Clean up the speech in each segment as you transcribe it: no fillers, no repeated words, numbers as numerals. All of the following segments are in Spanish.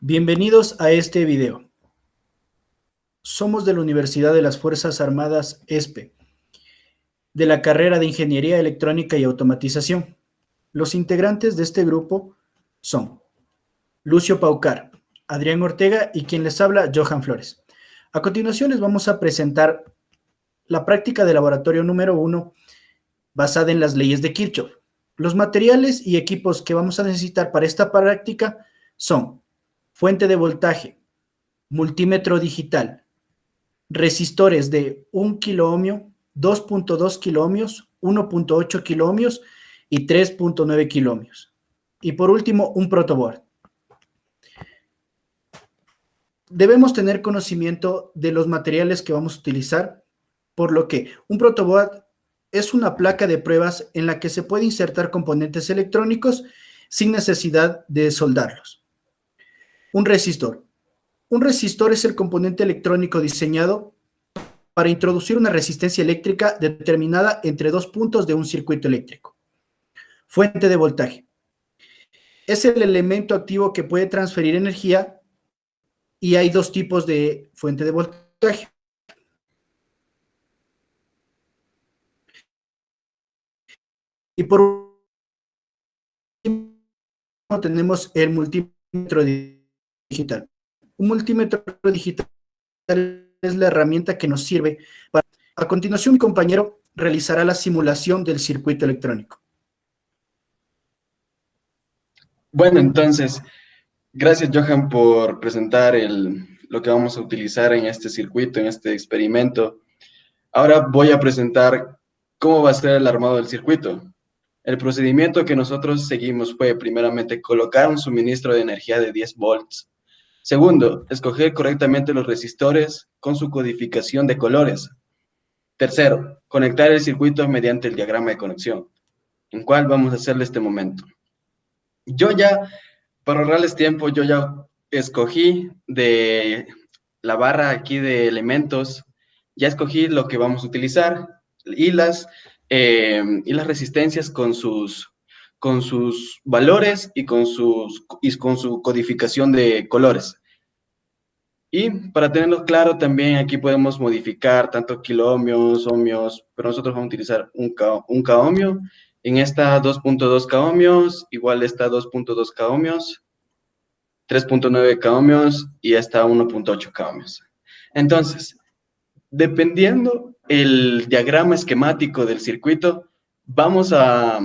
Bienvenidos a este video. Somos de la Universidad de las Fuerzas Armadas ESPE, de la carrera de Ingeniería Electrónica y Automatización. Los integrantes de este grupo son Lucio Paucar, Adrián Ortega y quien les habla, Johan Flores. A continuación les vamos a presentar la práctica de laboratorio número 1 basada en las leyes de Kirchhoff. Los materiales y equipos que vamos a necesitar para esta práctica son fuente de voltaje, multímetro digital, resistores de 1 kiloohmio, 2.2 kiloohmios, 1.8 kiloohmios y 3.9 kiloohmios. Y por último, un protoboard. Debemos tener conocimiento de los materiales que vamos a utilizar, por lo que un protoboard es una placa de pruebas en la que se puede insertar componentes electrónicos sin necesidad de soldarlos. Un resistor. Un resistor es el componente electrónico diseñado para introducir una resistencia eléctrica determinada entre dos puntos de un circuito eléctrico. Fuente de voltaje. Es el elemento activo que puede transferir energía y hay dos tipos de fuente de voltaje. Y por último tenemos el multímetro digital. Un multímetro digital es la herramienta que nos sirve para... A continuación, mi compañero realizará la simulación del circuito electrónico. Bueno, entonces, gracias Johan por presentar lo que vamos a utilizar en este circuito, en este experimento. Ahora voy a presentar cómo va a ser el armado del circuito. El procedimiento que nosotros seguimos fue, primeramente, colocar un suministro de energía de 10 volts. Segundo, escoger correctamente los resistores con su codificación de colores. Tercero, conectar el circuito mediante el diagrama de conexión, en cual vamos a hacerle este momento. Para ahorrarles tiempo, yo ya escogí de la barra aquí de elementos, ya escogí lo que vamos a utilizar y las resistencias con sus valores y con su codificación de colores. Y para tenerlo claro, también aquí podemos modificar tanto kiloohmios, ohmios, pero nosotros vamos a utilizar un k-ohmio. En esta 2.2 k-ohmios, igual esta 2.2 k-ohmios, 3.9 k-ohmios y esta 1.8 k-ohmios. Entonces, dependiendo el diagrama esquemático del circuito, vamos a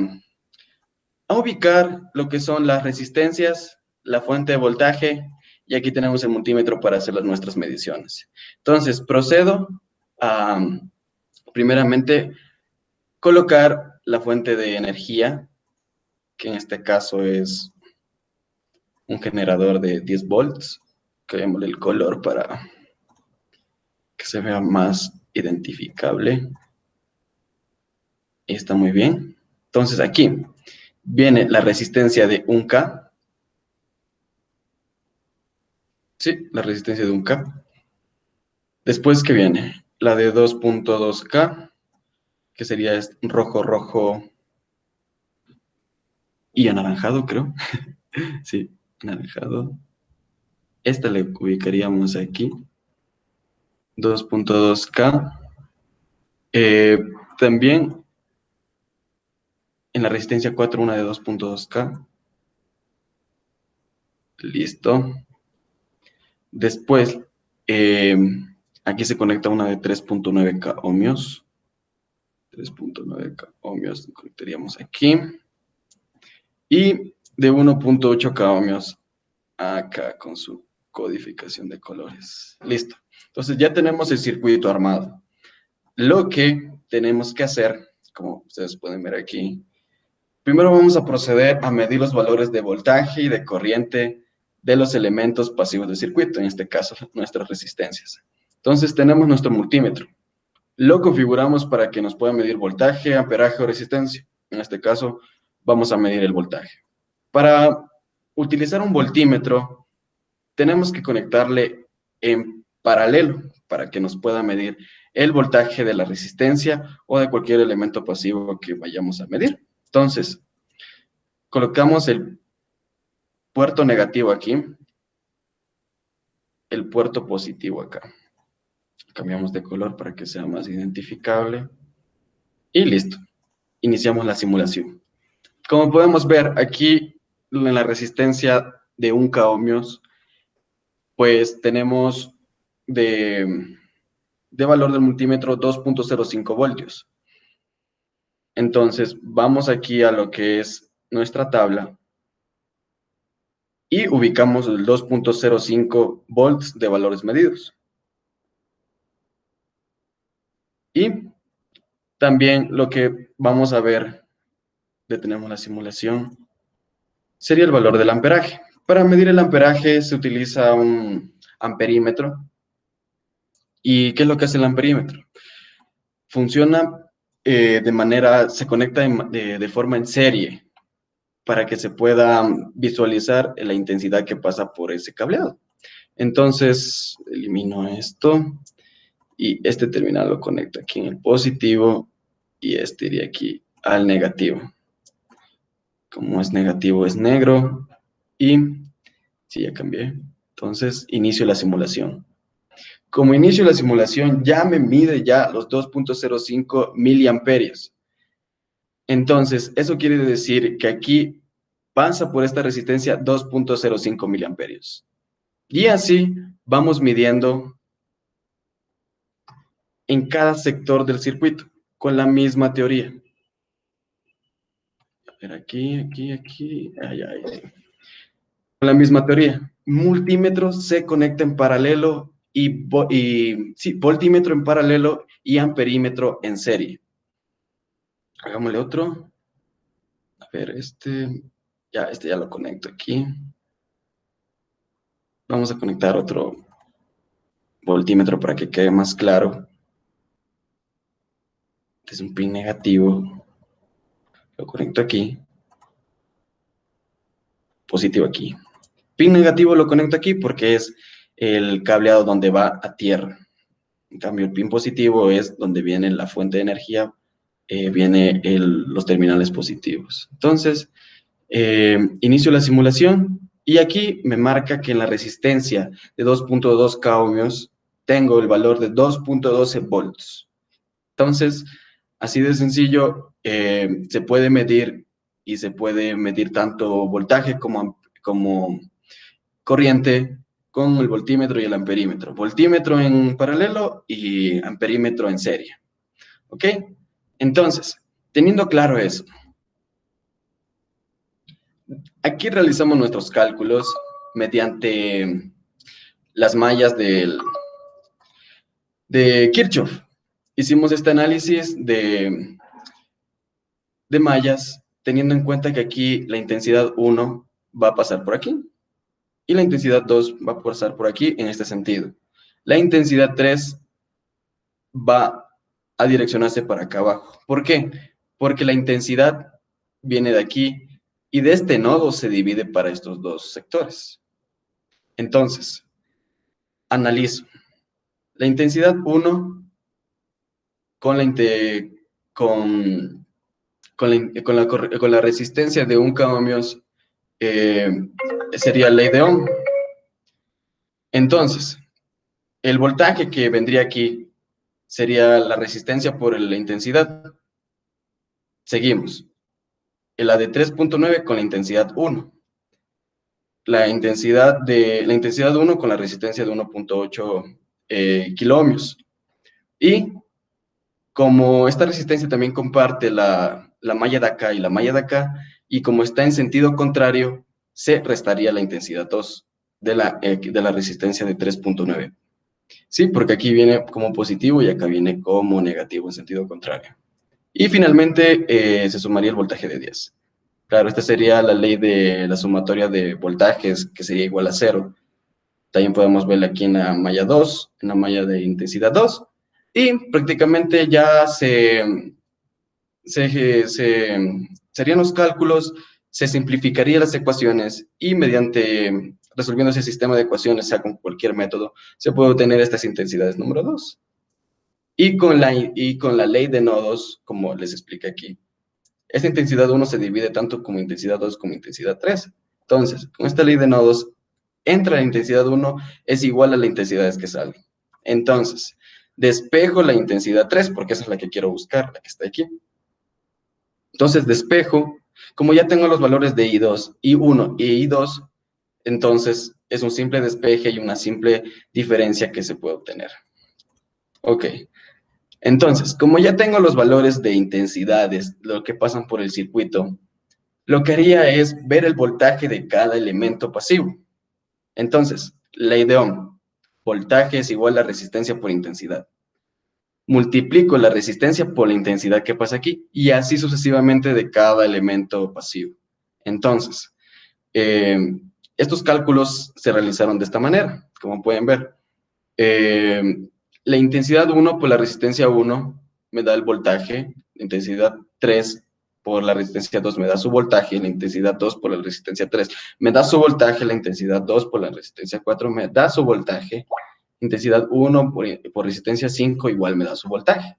ubicar lo que son las resistencias, la fuente de voltaje, y aquí tenemos el multímetro para hacer nuestras mediciones. Entonces, procedo a, primeramente, colocar la fuente de energía, que en este caso es un generador de 10 volts. Cambiémosle el color para que se vea más identificable. Y está muy bien. Entonces, aquí viene la resistencia de 1K. Sí, la resistencia de 1K. Después, ¿qué viene? La de 2.2K, que sería rojo, rojo y anaranjado, creo. Sí, anaranjado. Esta le ubicaríamos aquí. 2.2K. También en la resistencia 4, una de 2.2K. Listo. Después, aquí se conecta una de 3.9K ohmios. 3.9K ohmios conectaríamos aquí. Y de 1.8K ohmios acá con su codificación de colores. Listo. Entonces ya tenemos el circuito armado. Lo que tenemos que hacer, como ustedes pueden ver aquí, primero vamos a proceder a medir los valores de voltaje y de corriente de los elementos pasivos del circuito, en este caso nuestras resistencias. Entonces tenemos nuestro multímetro. Lo configuramos para que nos pueda medir voltaje, amperaje o resistencia. En este caso vamos a medir el voltaje. Para utilizar un voltímetro, tenemos que conectarle en paralelo para que nos pueda medir el voltaje de la resistencia o de cualquier elemento pasivo que vayamos a medir. Entonces, colocamos el puerto negativo aquí el puerto positivo acá. Cambiamos de color para que sea más identificable. Y listo. Iniciamos la simulación. Como podemos ver aquí en la resistencia de 1 k ohmios, pues tenemos de valor del multímetro 2.05 voltios. Entonces, vamos aquí a lo que es nuestra tabla y ubicamos el 2.05 volts de valores medidos. Y también lo que vamos a ver, detenemos la simulación, sería el valor del amperaje. Para medir el amperaje se utiliza un amperímetro. ¿Y qué es lo que hace el amperímetro? Funciona se conecta de forma en serie para que se pueda visualizar la intensidad que pasa por ese cableado. Entonces, elimino esto y este terminal lo conecto aquí en el positivo y este iría aquí al negativo. Como es negativo, es negro y sí, ya cambié. Entonces, inicio la simulación. Como inicio la simulación, ya me mide ya los 2.05 miliamperios. Entonces, eso quiere decir que aquí pasa por esta resistencia 2.05 miliamperios. Y así vamos midiendo en cada sector del circuito con la misma teoría. A ver, aquí, ay, con la misma teoría. Multímetro se conecta en paralelo sí, voltímetro en paralelo y amperímetro en serie. Hagámosle otro. A ver, este ya lo conecto aquí. Vamos a conectar otro voltímetro para que quede más claro. Este es un pin negativo. Lo conecto aquí. Positivo aquí. Pin negativo lo conecto aquí porque es el cableado donde va a tierra. En cambio, el pin positivo es donde viene la fuente de energía, viene los terminales positivos. Entonces, inicio la simulación y aquí me marca que en la resistencia de 2.2 k ohmios tengo el valor de 2.12 volts. Entonces, así de sencillo, se puede medir y se puede medir tanto voltaje como corriente con el voltímetro y el amperímetro. Voltímetro en paralelo y amperímetro en serie. ¿Ok? Entonces, teniendo claro eso, aquí realizamos nuestros cálculos mediante las mallas de Kirchhoff. Hicimos este análisis de mallas teniendo en cuenta que aquí la intensidad 1 va a pasar por aquí y la intensidad 2 va a pasar por aquí en este sentido. La intensidad 3 va a direccionarse para acá abajo. ¿Por qué? Porque la intensidad viene de aquí y de este nodo se divide para estos dos sectores. Entonces, analizo. La intensidad 1 con la resistencia de 1 k ohmios sería ley de Ohm. Entonces, el voltaje que vendría aquí sería la resistencia por la intensidad. Seguimos. La de 3.9 con la intensidad 1. La intensidad 1 con la resistencia de 1.8 kiloohmios. Y como esta resistencia también comparte la malla de acá y la malla de acá, y como está en sentido contrario, se restaría la intensidad 2 de la resistencia de 3.9. Sí, porque aquí viene como positivo y acá viene como negativo en sentido contrario. Y finalmente se sumaría el voltaje de 10. Claro, esta sería la ley de la sumatoria de voltajes, que sería igual a 0. También podemos verla aquí en la malla 2, en la malla de intensidad 2. Y prácticamente ya serían los cálculos, se simplificarían las ecuaciones y mediante resolviendo ese sistema de ecuaciones, sea con cualquier método, se puede obtener estas intensidades número 2. Y con la ley de nodos, como les expliqué aquí, esta intensidad 1 se divide tanto como intensidad 2 como intensidad 3. Entonces, con esta ley de nodos, entra a la intensidad 1 es igual a la intensidad que sale. Entonces, despejo la intensidad 3, porque esa es la que quiero buscar, la que está aquí. Entonces, despejo, como ya tengo los valores de I2, I1 y I2, entonces es un simple despeje y una simple diferencia que se puede obtener. Ok. Entonces, como ya tengo los valores de intensidades, lo que pasan por el circuito, lo que haría es ver el voltaje de cada elemento pasivo. Entonces, ley de Ohm, voltaje es igual a resistencia por intensidad. Multiplico la resistencia por la intensidad que pasa aquí, y así sucesivamente de cada elemento pasivo. Entonces, estos cálculos se realizaron de esta manera, como pueden ver. La intensidad 1 por la resistencia 1 me da el voltaje, la intensidad 3 por la resistencia 2 me da su voltaje, la intensidad 2 por la resistencia 3 me da su voltaje, la intensidad 2 por la resistencia 4 me da su voltaje, intensidad 1 por resistencia 5 igual me da su voltaje.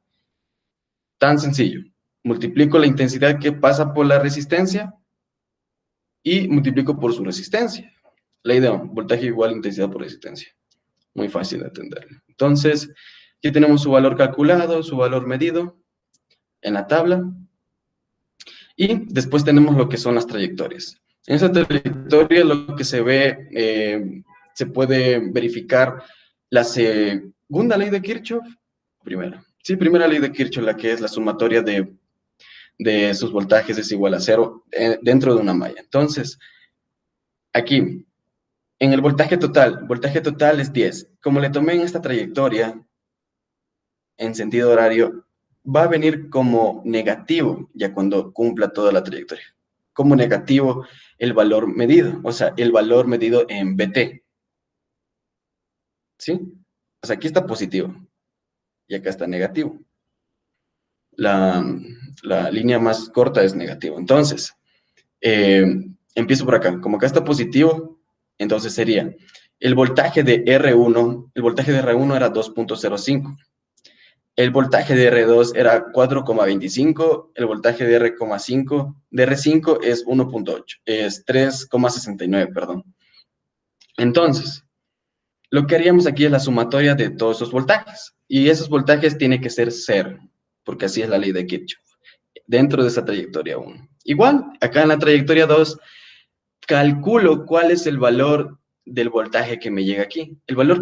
Tan sencillo. Multiplico la intensidad que pasa por la resistencia y multiplico por su resistencia. Ley de Ohm, voltaje igual intensidad por resistencia. Muy fácil de entenderlo. Entonces, aquí tenemos su valor calculado, su valor medido en la tabla. Y después tenemos lo que son las trayectorias. En esa trayectoria lo que se ve, se puede verificar la segunda ley de Kirchhoff, primera. Sí, primera ley de Kirchhoff, la que es la sumatoria de sus voltajes es igual a cero dentro de una malla. Entonces, aquí, en el voltaje total es 10. Como le tomé en esta trayectoria, en sentido horario, va a venir como negativo ya cuando cumpla toda la trayectoria. Como negativo el valor medido, o sea, el valor medido en BT. ¿Sí? O sea, aquí está positivo y acá está negativo. La línea más corta es negativo. Entonces, empiezo por acá. Como acá está positivo, entonces sería el voltaje de R1, el voltaje de R1 era 2.05. El voltaje de R2 era 4,25, el voltaje de R5 es 1.8, es 3,69, perdón. Entonces, lo que haríamos aquí es la sumatoria de todos esos voltajes, y esos voltajes tienen que ser cero, porque así es la ley de Kirchhoff, dentro de esa trayectoria 1. Igual, acá en la trayectoria 2, calculo cuál es el valor del voltaje que me llega aquí. El valor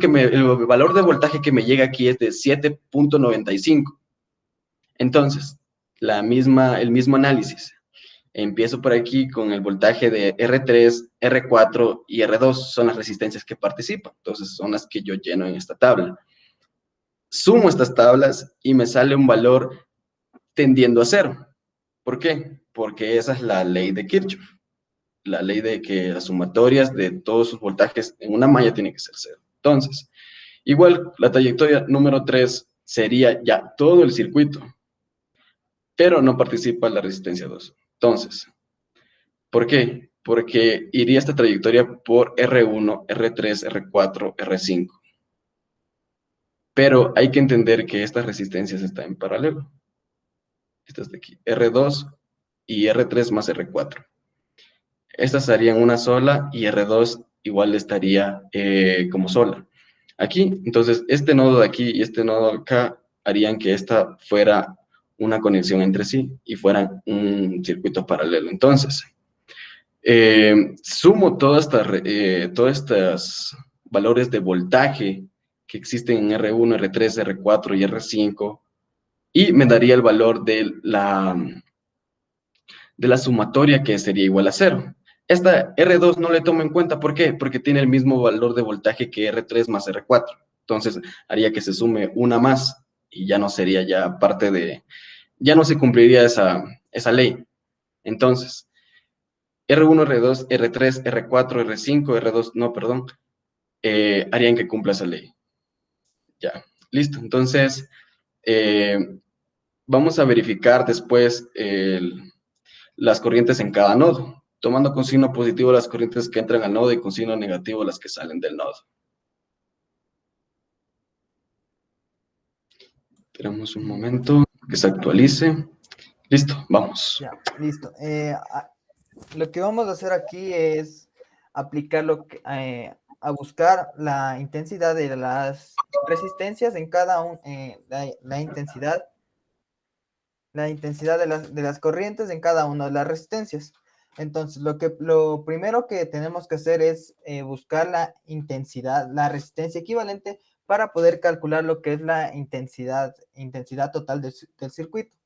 de voltaje que me llega aquí es de 7.95. Entonces, el mismo análisis. Empiezo por aquí con el voltaje de R3, R4 y R2, son las resistencias que participan. Entonces, son las que yo lleno en esta tabla. Sumo estas tablas y me sale un valor tendiendo a cero. ¿Por qué? Porque esa es la ley de Kirchhoff. La ley de que las sumatorias de todos sus voltajes en una malla tienen que ser cero. Entonces, igual la trayectoria número 3 sería ya todo el circuito, pero no participa la resistencia 2. Entonces, ¿por qué? Porque iría esta trayectoria por R1, R3, R4, R5. Pero hay que entender que estas resistencias están en paralelo. Estas de aquí, R2 y R3 más R4. Estas harían una sola y R2 igual estaría como sola. Aquí, entonces, este nodo de aquí y este nodo de acá harían que esta fuera una conexión entre sí y fuera un circuito paralelo. Entonces, sumo todos estos valores de voltaje que existen en R1, R3, R4 y R5 y me daría el valor de la sumatoria que sería igual a cero. Esta R2 no le tomo en cuenta, ¿por qué? Porque tiene el mismo valor de voltaje que R3 más R4. Entonces, haría que se sume una más y ya no sería ya parte de, ya no se cumpliría esa ley. Entonces, R1, R2, R3, R4, R5, R2, no, perdón, harían que cumpla esa ley. Ya, listo. Entonces, vamos a verificar después las corrientes en cada nodo, tomando con signo positivo las corrientes que entran al nodo y con signo negativo las que salen del nodo. Esperamos un momento que se actualice. Listo, vamos. Ya, listo. Lo que vamos a hacer aquí es aplicar a buscar la intensidad de las resistencias en cada un, la intensidad de las corrientes en cada una de las resistencias. Entonces, lo primero que tenemos que hacer es buscar la intensidad, la resistencia equivalente para poder calcular lo que es la intensidad total del circuito.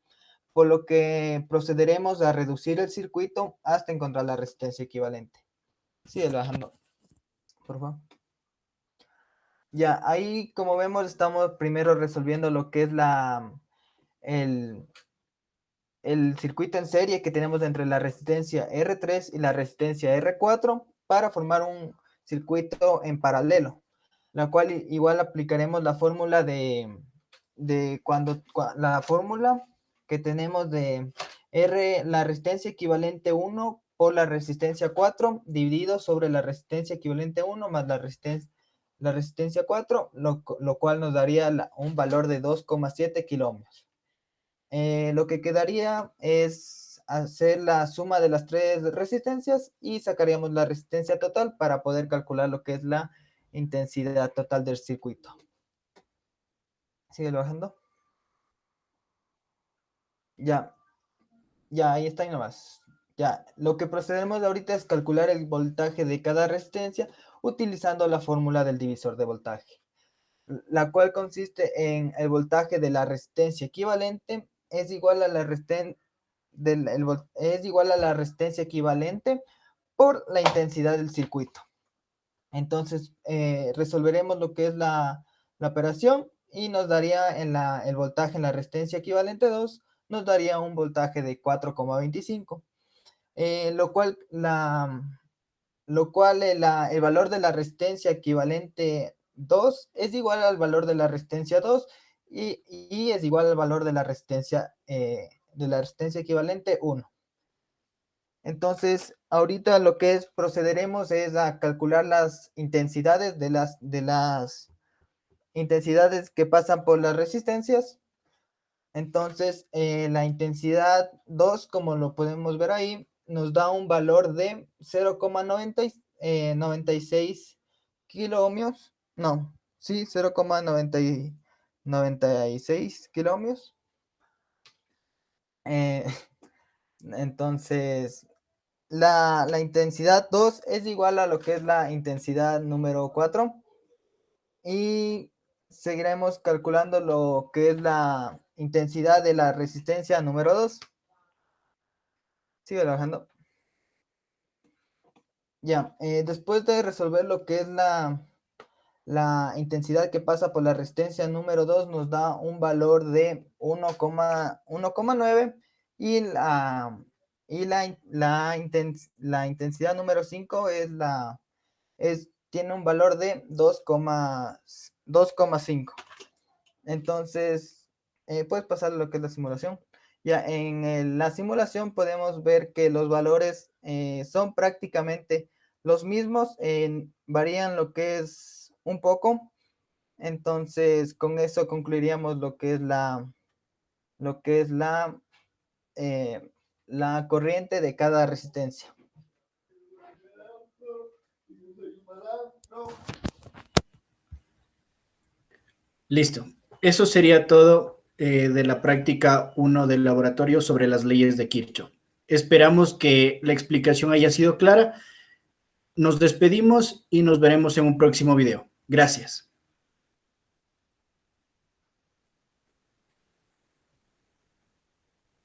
Por lo que procederemos a reducir el circuito hasta encontrar la resistencia equivalente. Sigue bajando, por favor. Ya, ahí como vemos estamos primero resolviendo lo que es el circuito en serie que tenemos entre la resistencia R3 y la resistencia R4 para formar un circuito en paralelo, la cual igual aplicaremos la fórmula la fórmula que tenemos de R, la resistencia equivalente 1 por la resistencia 4 dividido sobre la resistencia equivalente 1 más la resistencia 4, lo cual nos daría un valor de 2,7 kiloohmios. Lo que quedaría es hacer la suma de las tres resistencias y sacaríamos la resistencia total para poder calcular lo que es la intensidad total del circuito. Sigue bajando. Ya, ahí está y nomás. Ya, lo que procedemos ahorita es calcular el voltaje de cada resistencia utilizando la fórmula del divisor de voltaje, la cual consiste en el voltaje de la resistencia equivalente es igual a la resistencia equivalente por la intensidad del circuito. Entonces, resolveremos lo que es la operación y nos daría el voltaje en la resistencia equivalente 2, nos daría un voltaje de 4,25, lo cual el valor de la resistencia equivalente 2 es igual al valor de la resistencia 2 y es igual al valor de la resistencia equivalente 1. Entonces, ahorita lo que procederemos es a calcular las intensidades de las intensidades que pasan por las resistencias. Entonces, la intensidad 2, como lo podemos ver ahí, nos da un valor de 0,96 kiloohmios. No, sí, 0,96 kiloohmios. Entonces, la intensidad 2 es igual a lo que es la intensidad número 4. Y seguiremos calculando lo que es la intensidad de la resistencia número 2. Sigue bajando. Ya, después de resolver lo que es la intensidad que pasa por la resistencia número 2 nos da un valor de 1,9 y la intensidad número 5 tiene un valor de 2,5. Entonces, puedes pasar lo que es la simulación. Ya en la simulación podemos ver que los valores son prácticamente los mismos, varían lo que es un poco. Entonces, con eso concluiríamos lo que es la corriente de cada resistencia. Listo. Eso sería todo de la práctica 1 del laboratorio sobre las leyes de Kirchhoff. Esperamos que la explicación haya sido clara. Nos despedimos y nos veremos en un próximo video. Gracias.